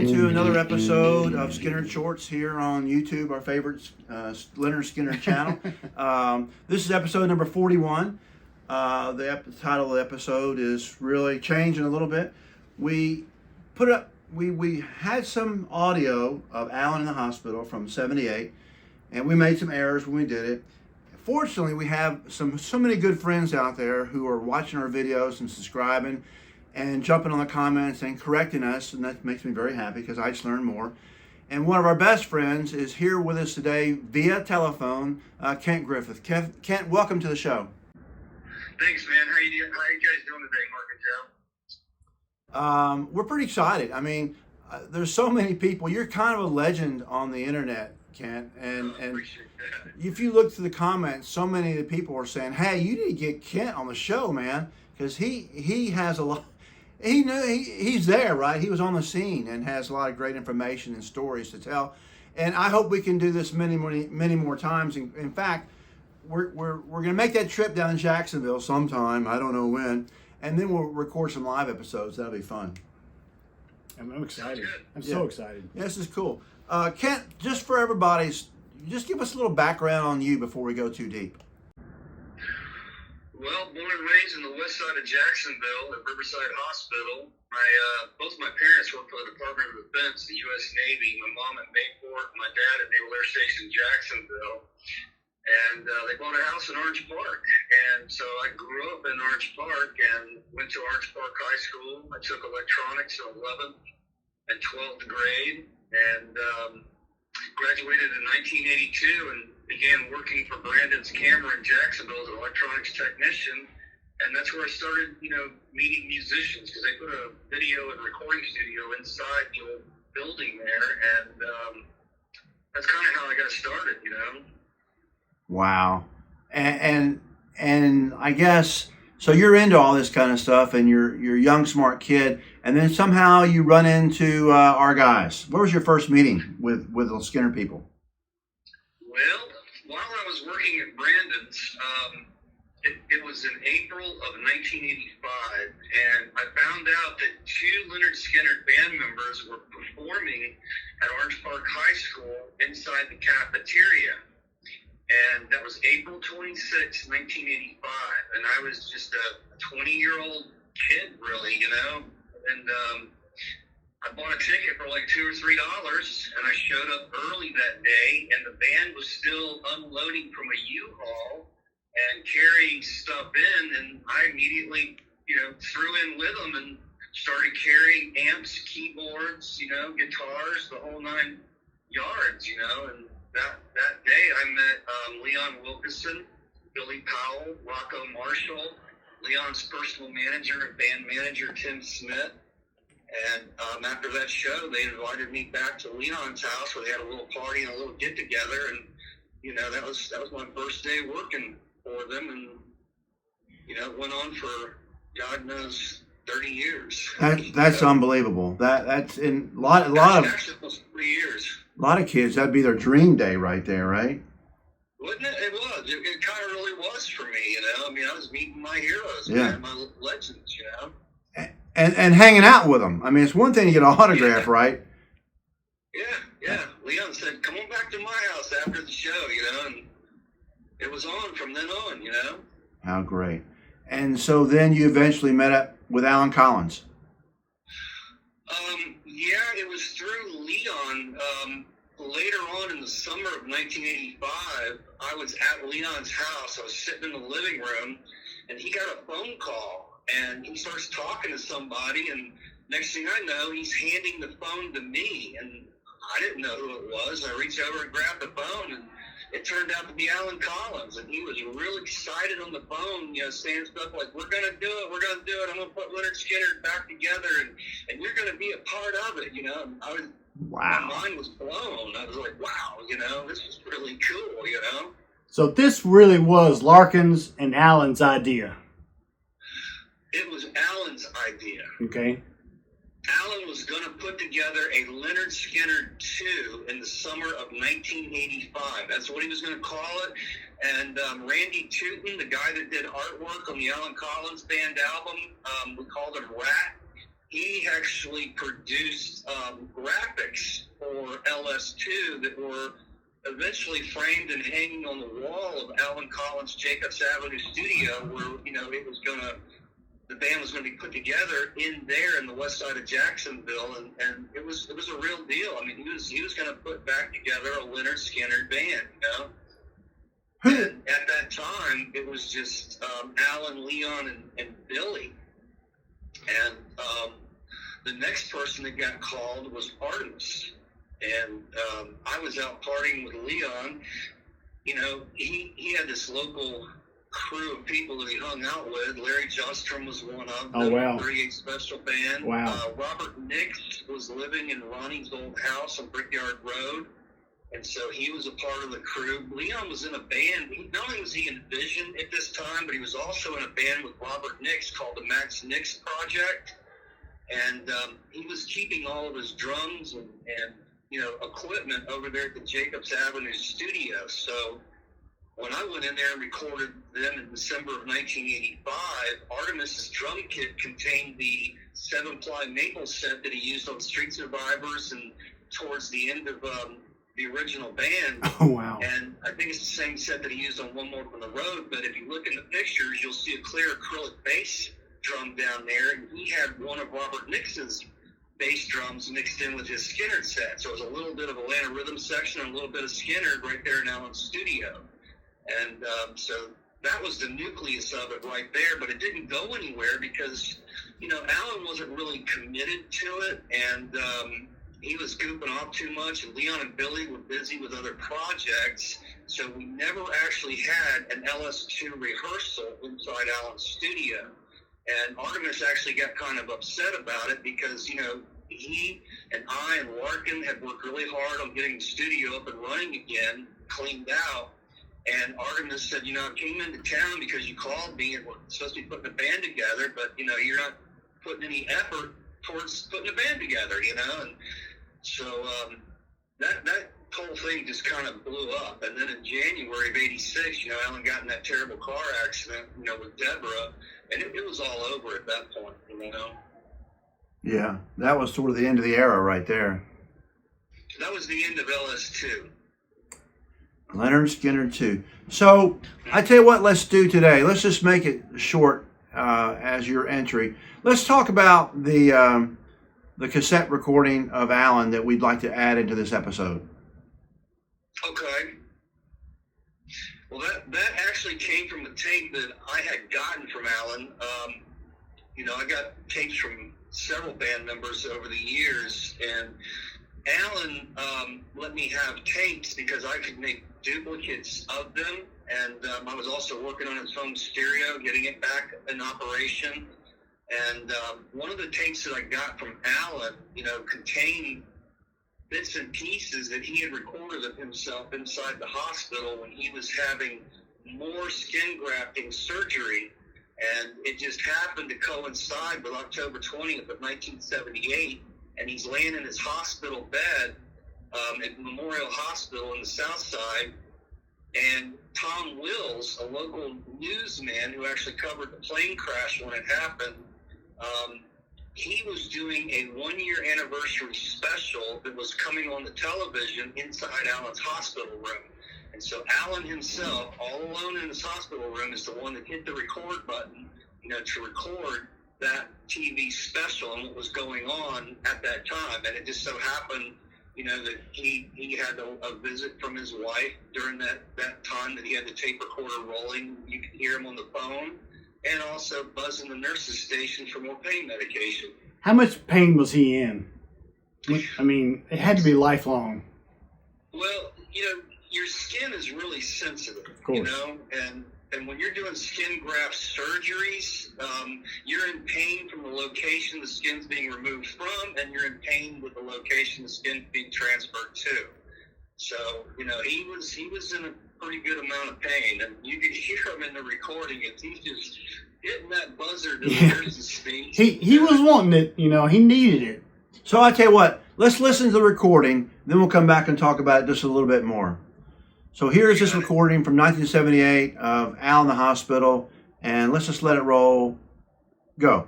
to another episode of Skynyrd Shorts here on YouTube, our favorite Lynyrd Skynyrd channel. This is episode number 41. The title of the episode is really changing a little bit. We had some audio of Alan in the hospital from '78, and we made some errors when we did it. Fortunately, we have so many good friends out there who are watching our videos and subscribing and jumping on the comments and correcting us, and that makes me very happy because I just learned more. And one of our best friends is here with us today via telephone, Kent Griffith. Kent, welcome to the show. Thanks, man. How you guys doing today, Mark and Joe? We're pretty excited. I mean, there's so many people. You're kind of a legend on the internet, Kent, and if you look through the comments, so many of the people are saying, "Hey, you need to get Kent on the show, man," because he has a lot. He's there, right? He was on the scene and has a lot of great information and stories to tell. And I hope we can do this many more times. In fact, we're going to make that trip down to Jacksonville sometime. I don't know when, and then we'll record some live episodes. That'll be fun. I'm excited. I'm so excited. Yeah, this is cool. Kent, just for everybody's, just give us a little background on you before we go too deep. Well, born and raised in the west side of Jacksonville at Riverside Hospital. Both my parents worked for the Department of Defense, the U.S. Navy. My mom at Mayport, my dad at Naval Air Station Jacksonville. And they bought a house in Orange Park. And so I grew up in Orange Park and went to Orange Park High School. I took electronics in 11th and 12th grade and graduated in 1982 and began working for Brandon's Camera in Jacksonville as an electronics technician. And that's where I started, meeting musicians because they put a video and recording studio inside the old building there. And that's kind of how I got started, Wow. And I guess, so you're into all this kind of stuff and you're a young, smart kid. And then somehow you run into our guys. Where was your first meeting with the Skynyrd people? Well, while I was working at Brandon's, it was in April of 1985, and I found out that two Lynyrd Skynyrd band members were performing at Orange Park High School inside the cafeteria. And that was April 26, 1985, and I was just a 20-year-old kid, really, and I bought a ticket for like $2 or $3, and I showed up early that day, and the band was still unloading from a U-Haul and carrying stuff in, and I immediately, threw in with them and started carrying amps, keyboards, guitars, the whole 9 yards, and that day I met Leon Wilkinson, Billy Powell, Rocco Marshall, Leon's personal manager and band manager, Tim Smith. And after that show, they invited me back to Leon's house where they had a little party and a little get together, and that was my first day working for them, and it went on for God knows 30 years. That's unbelievable. That's in a lot actually almost 3 years. A lot of kids, that'd be their dream day right there, right? Wouldn't it? It was. It kind of really was for me. I was meeting my heroes, man, my legends. And hanging out with them. I mean, it's one thing to get an autograph, right? Yeah. Leon said, "Come on back to my house after the show," and it was on from then on, How great. And so then you eventually met up with Alan Collins. Yeah, it was through Leon. Later on in the summer of 1985, I was at Leon's house. I was sitting in the living room, and he got a phone call, and he starts talking to somebody, and next thing I know, he's handing the phone to me, and I didn't know who it was. I reached over and grabbed the phone, and it turned out to be Alan Collins, and he was really excited on the phone, saying stuff like, "We're going to do it, I'm going to put Lynyrd Skynyrd back together, and you're going to be a part of it," Wow. My mind was blown. I was like, wow, this is really cool, So this really was Larkin's and Alan's idea. It was Alan's idea. Okay. Alan was going to put together a Lynyrd Skynyrd 2 in the summer of 1985. That's what he was going to call it. And Randy Tootin, the guy that did artwork on the Alan Collins Band album, we called him Rat. he actually produced graphics for LS2 that were eventually framed and hanging on the wall of Alan Collins' Jacobs Avenue studio, where the band was going to be put together in there in the west side of Jacksonville, and it was a real deal. I mean, he was going to put back together a Lynyrd Skynyrd band, And at that time, it was just Alan, Leon, and Billy. And the next person that got called was Artemis. And I was out partying with Leon. He had this local crew of people that he hung out with. Larry Jostrom was one of them. Oh, wow. 38 Special Band. Wow. Robert Nix was living in Ronnie's old house on Brickyard Road. And so he was a part of the crew. Leon was in a band. Not only was he in Vision at this time, but he was also in a band with Robert Nix called the Max Nix Project. And he was keeping all of his drums and equipment over there at the Jacobs Avenue studio. So when I went in there and recorded them in December of 1985, Artemis's drum kit contained the 7-ply maple set that he used on Street Survivors and towards the end of the original band. Oh, wow. And I think it's the same set that he used on One More from the Road, but if you look in the pictures, you'll see a clear acrylic bass drum down there, and he had one of Robert Nix's bass drums mixed in with his Skynyrd set. So it was a little bit of Atlanta rhythm section and a little bit of Skynyrd right there in Alan's studio. And so that was the nucleus of it right there, but it didn't go anywhere because, Alan wasn't really committed to it, and he was goofing off too much, and Leon and Billy were busy with other projects, so we never actually had an LS2 rehearsal inside Alan's studio. And Artemis actually got kind of upset about it because, he and I and Larkin had worked really hard on getting the studio up and running again, cleaned out. And Artemis said, I came into town because you called me and we're supposed to be putting a band together, but, you're not putting any effort towards putting a band together, And so that whole thing just kind of blew up. And then in January of 86, Alan got in that terrible car accident, with Deborah, and it was all over at that point, Yeah, that was sort of the end of the era right there. That was the end of LS2. Lynyrd Skynyrd 2. So, I tell you what, let's do today. Let's just make it short as your entry. Let's talk about the cassette recording of Alan that we'd like to add into this episode. Okay. Well, that actually came from a tape that I had gotten from Alan. I got tapes from several band members over the years, and Alan let me have tapes because I could make duplicates of them, and I was also working on his home stereo, getting it back in operation. And one of the tapes that I got from Alan, contained bits and pieces that he had recorded of himself inside the hospital when he was having more skin grafting surgery. And it just happened to coincide with October 20th of 1978. And he's laying in his hospital bed at Memorial Hospital in the South Side. And Tom Wills, a local newsman who actually covered the plane crash when it happened, he was doing a 1-year anniversary special that was coming on the television inside Alan's hospital room. And so Alan himself, all alone in his hospital room, is the one that hit the record button, to record that TV special and what was going on at that time. And it just so happened, that he had a visit from his wife during that time that he had the tape recorder rolling. You could hear him on the phone. And also buzzing the nurse's station for more pain medication. How much pain was he in? I mean, it had to be lifelong. Well, your skin is really sensitive, Of course. And when you're doing skin graft surgeries, you're in pain from the location the skin's being removed from, and you're in pain with the location the skin's being transferred to. So, he was in a pretty good amount of pain, and you could hear him in the recording. He's just hitting that buzzer to the nurse's speech. He was wanting it, he needed it. So I tell you what, let's listen to the recording, then we'll come back and talk about it just a little bit more. So here's this recording from 1978 of Al in the hospital, and let's just let it roll. Go.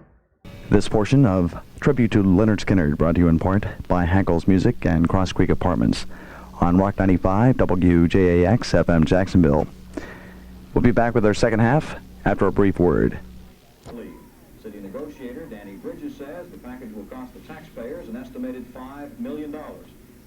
This portion of Tribute to Lynyrd Skynyrd brought to you in part by Hackles Music and Cross Creek Apartments on Rock 95 WJAX FM Jacksonville. We'll be back with our second half after a brief word. City negotiator Danny Bridges says the package will cost the taxpayers an estimated $5 million.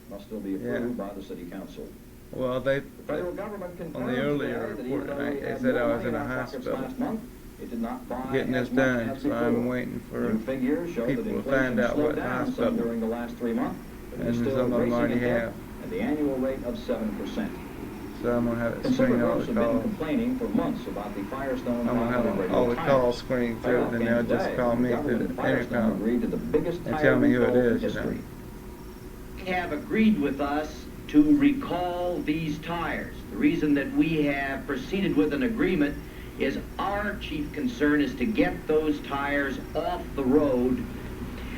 Must still be approved by the city council. Well, The federal government on the earlier report tonight, they said I was in a hospital last month, it did not buy getting this as much done, as so before. I'm waiting for New figures show people that to inflation find out slowed what down hospital, some during the last 3 months, but and is still some of them racing already ahead have. at the annual rate of 7%. So I'm gonna have it Consumer screened all groups the have been calls. complaining for months about the Firestone I'm gonna 500 have radio all the tires. calls screened through, then they'll just call me through the Firestone intercom agreed to the biggest and tire tell me who it recall in is, you know. history. Have agreed with us to recall these tires. The reason that we have proceeded with an agreement is our chief concern is to get those tires off the road.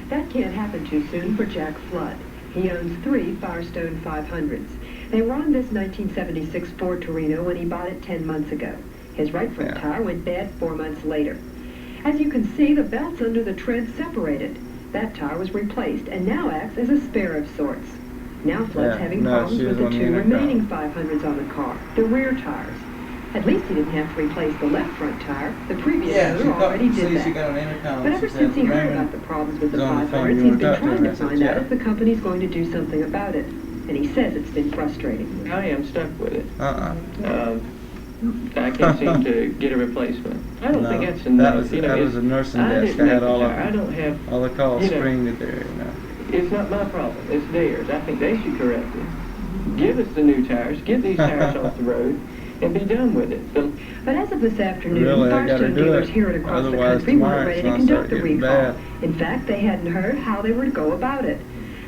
That can't happen too soon for Jack Flood. He owns 3 Firestone 500s. They were on this 1976 Ford Torino when he bought it 10 months ago. His right front tire went bad 4 months later. As you can see, the belts under the tread separated. That tire was replaced and now acts as a spare of sorts. Now Flood's having problems with the 2 remaining 500s on the car, the rear tires. At least he didn't have to replace the left front tire. The previous owner already did that. But ever since he heard about the problems with the 500s, he's been trying to find out if the company's going to do something about it. And he says it's been frustrating. I am stuck with it. I can't seem to get a replacement. I don't think that's enough. That was a nursing desk. I had all the calls screened there, you know. It's not my problem. It's theirs. I think they should correct it. Give us the new tires. Get these tires off the road and be done with it. But as of this afternoon, Really, I gotta Firestone do dealers it. here and across the Otherwise, country weren't tomorrow ready it's to gonna conduct start the getting recall. bad. In fact, they hadn't heard how they were to go about it.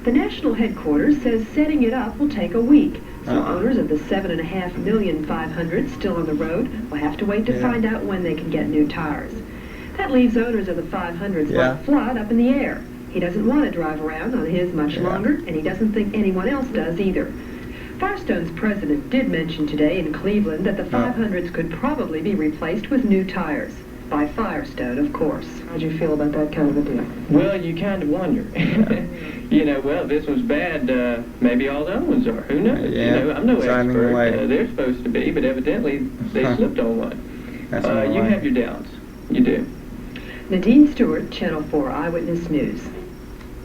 The national headquarters says setting it up will take a week. So owners of the 7.5 million 500s still on the road will have to wait to find out when they can get new tires. That leaves owners of the 500s like Flood up in the air. He doesn't want to drive around on his much longer, and he doesn't think anyone else does either. Firestone's president did mention today in Cleveland that the 500s could probably be replaced with new tires. By Firestone, of course. How'd you feel about that kind of a deal? Well, you kind of wonder. You know, well, if this was bad, maybe all the other ones are. Who knows? Yeah, You know, I'm no signing expert. away. They're supposed to be, but evidently they slipped on one. That's all You right. have your doubts. You do. Nadine Stewart, Channel 4 Eyewitness News.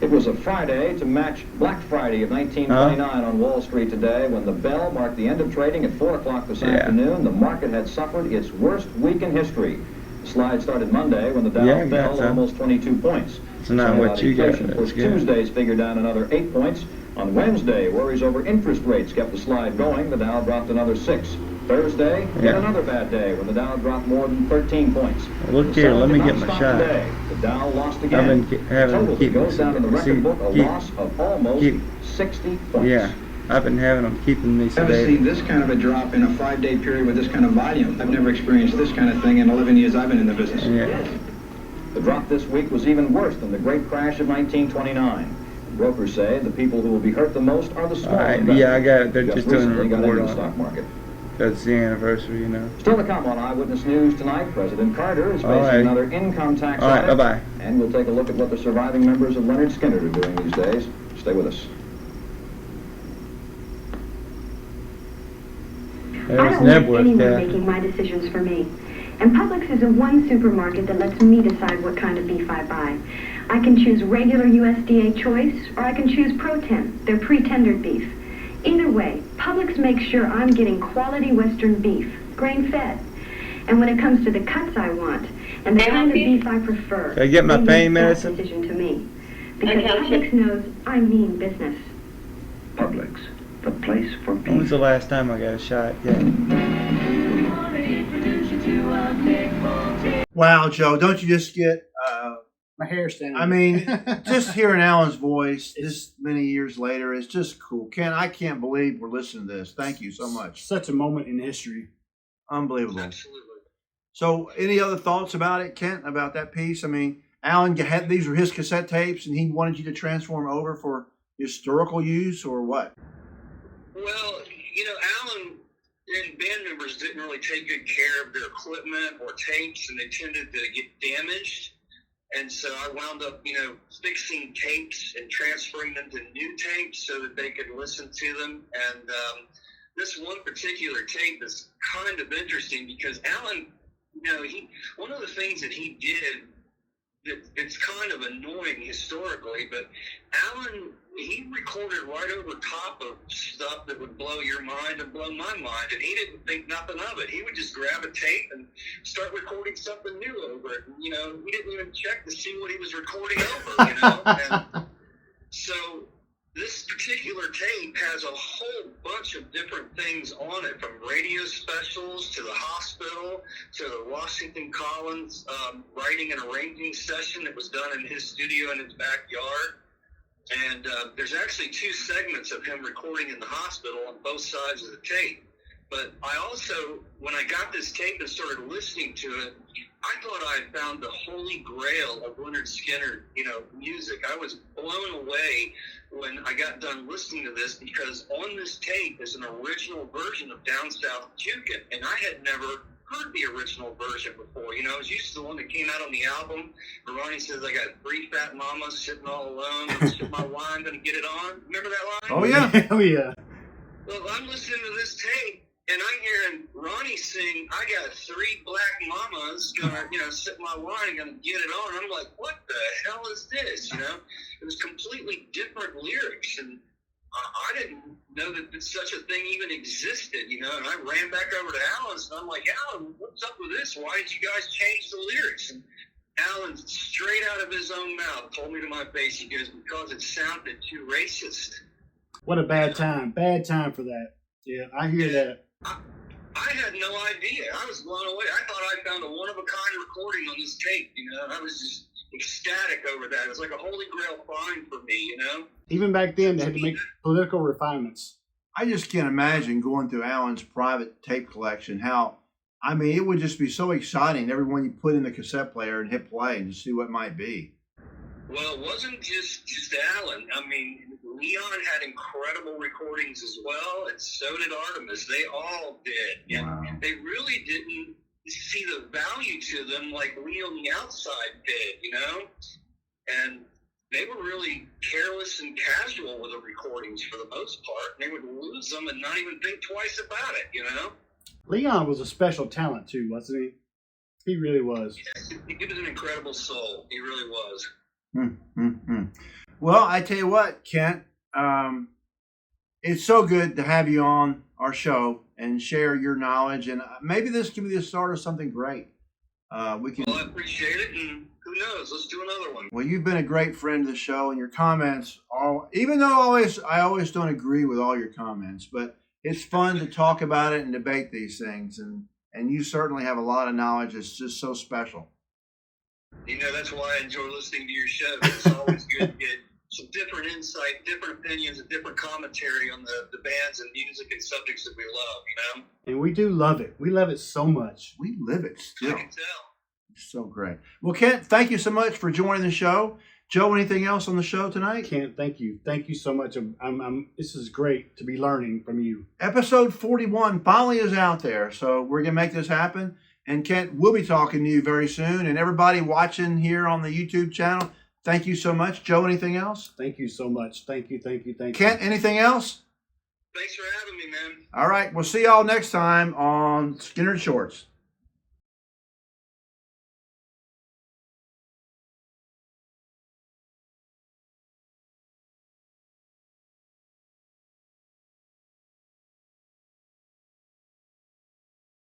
It was a Friday to match Black Friday of 1929 on Wall Street today when the bell marked the end of trading at 4 o'clock this afternoon. The market had suffered its worst week in history. The slide started Monday when the Dow fell almost 22 points. It's not what you got. Inflation pushed Tuesday's figure down another 8 points. On Wednesday, worries over interest rates kept the slide going. The Dow dropped another 6. Thursday, yet another bad day when the Dow dropped more than 13 points. Look here, let me get my shot. Today. The Dow lost again. I've been having to keep goes down in the record book a loss of almost 60 points. Yeah, I've been having them keeping me I've never sedated. seen this kind of a drop in a 5-day period with this kind of volume. I've never experienced this kind of thing in 11 years I've been in the business. Yeah. The drop this week was even worse than the great crash of 1929. Brokers say the people who will be hurt the most are the small investors. Yeah, I got it. They're Just just doing a recently got report into the on stock market. That's the anniversary, you know. Still to come on Eyewitness News tonight, President Carter is facing right. another income tax All right, audit. bye-bye. And we'll take a look at what the surviving members of Lynyrd Skynyrd are doing these days. Stay with us. I don't want anyone making my decisions for me. And Publix is the one supermarket that lets me decide what kind of beef I buy. I can choose regular USDA choice, or I can choose Pro-Ten, their pre-tendered beef. Either way, Publix makes sure I'm getting quality Western beef, grain-fed. And when it comes to the cuts I want, and the kind of beef I prefer, Can I get my they pain make that medicine? decision to me. Because Publix knows I mean business. Publix, the place for When was the last time I got a shot? Yeah. Wow, Joe, don't you just get, My hair standing. I mean, just hearing Alan's voice this many years later is just cool. I can't believe we're listening to this. Thank you so much. Such a moment in history. Unbelievable. Absolutely. So, any other thoughts about it, Kent, about that piece? I mean, Alan had these were his cassette tapes, and he wanted you to transform over for historical use, or what? Well, you know, Alan and band members didn't really take good care of their equipment or tapes, and they tended to get damaged. And so I wound up, you know, fixing tapes and transferring them to new tapes so that they could listen to them. And this one particular tape is kind of interesting because Alan, you know, one of the things that he did, it's kind of annoying historically, but Alan, he recorded right over top of stuff that would blow your mind and blow my mind, and he didn't think nothing of it. He would just grab a tape and start recording something new over it. And, you know, he didn't even check to see what he was recording over, you know? And so this particular tape has a whole bunch of different things on it, from radio specials to the hospital to the Washington Collins writing and arranging session that was done in his studio in his backyard. And there's actually 2 segments of him recording in the hospital on both sides of the tape. But I also, when I got this tape and started listening to it, I thought I had found the holy grail of Lynyrd Skynyrd, you know, music. I was blown away when I got done listening to this, because on this tape is an original version of Down South Jukin', and I had never heard the original version before. You know, I was used to the one that came out on the album where Ronnie says, "I got 3 fat mamas sitting all alone, I'm sip my wine, gonna get it on." Remember that line? Oh, yeah. Oh, yeah. Well, I'm listening to this tape, and I'm hearing Ronnie sing, "I got 3 black mamas gonna, you know, sip my wine and gonna get it on." I'm like, what the hell is this? You know, it was completely different lyrics, and I didn't know that such a thing even existed, you know. And I ran back over to Alan's, and I'm like, "Alan, what's up with this? Why did you guys change the lyrics?" And Alan, straight out of his own mouth, told me to my face, he goes, "Because it sounded too racist." What a bad time. Bad time for that. Yeah, I hear that. I had no idea. I was blown away. I thought I found a one-of-a-kind recording on this tape, you know. I was just ecstatic over that. It was like a holy grail find for me, you know. Even back then, they had to make political refinements. I just can't imagine going through Alan's private tape collection. I mean, it would just be so exciting. Every one you put in the cassette player and hit play and just see what might be. Well, it wasn't just Alan. I mean, Leon had incredible recordings as well, and so did Artemis. They all did. And wow. They really didn't see the value to them like we on the outside did, you know? And they were really careless and casual with the recordings for the most part. They would lose them and not even think twice about it, you know? Leon was a special talent, too, wasn't he? He really was. Yes, he was an incredible soul. He really was. Well, I tell you what, Kent, it's so good to have you on our show and share your knowledge, and maybe this can be the start of something great. Well, I appreciate it, and who knows? Let's do another one. Well, you've been a great friend to the show, and your comments, even though I always don't agree with all your comments, but it's fun to talk about it and debate these things, and you certainly have a lot of knowledge. It's just so special. You know, that's why I enjoy listening to your show. It's always good to get some different insight, different opinions, and different commentary on the bands and music and subjects that we love, you know? And we do love it. We love it so much. We live it still. I can tell. It's so great. Well, Kent, thank you so much for joining the show. Joe, anything else on the show tonight? Kent, thank you. Thank you so much. This is great to be learning from you. Episode 41 finally is out there, so we're going to make this happen. And Kent, we'll be talking to you very soon. And everybody watching here on the YouTube channel, thank you so much. Joe, anything else? Thank you so much. Thank you. Kent, anything else? Thanks for having me, man. All right. We'll see y'all next time on Skynyrd Shorts.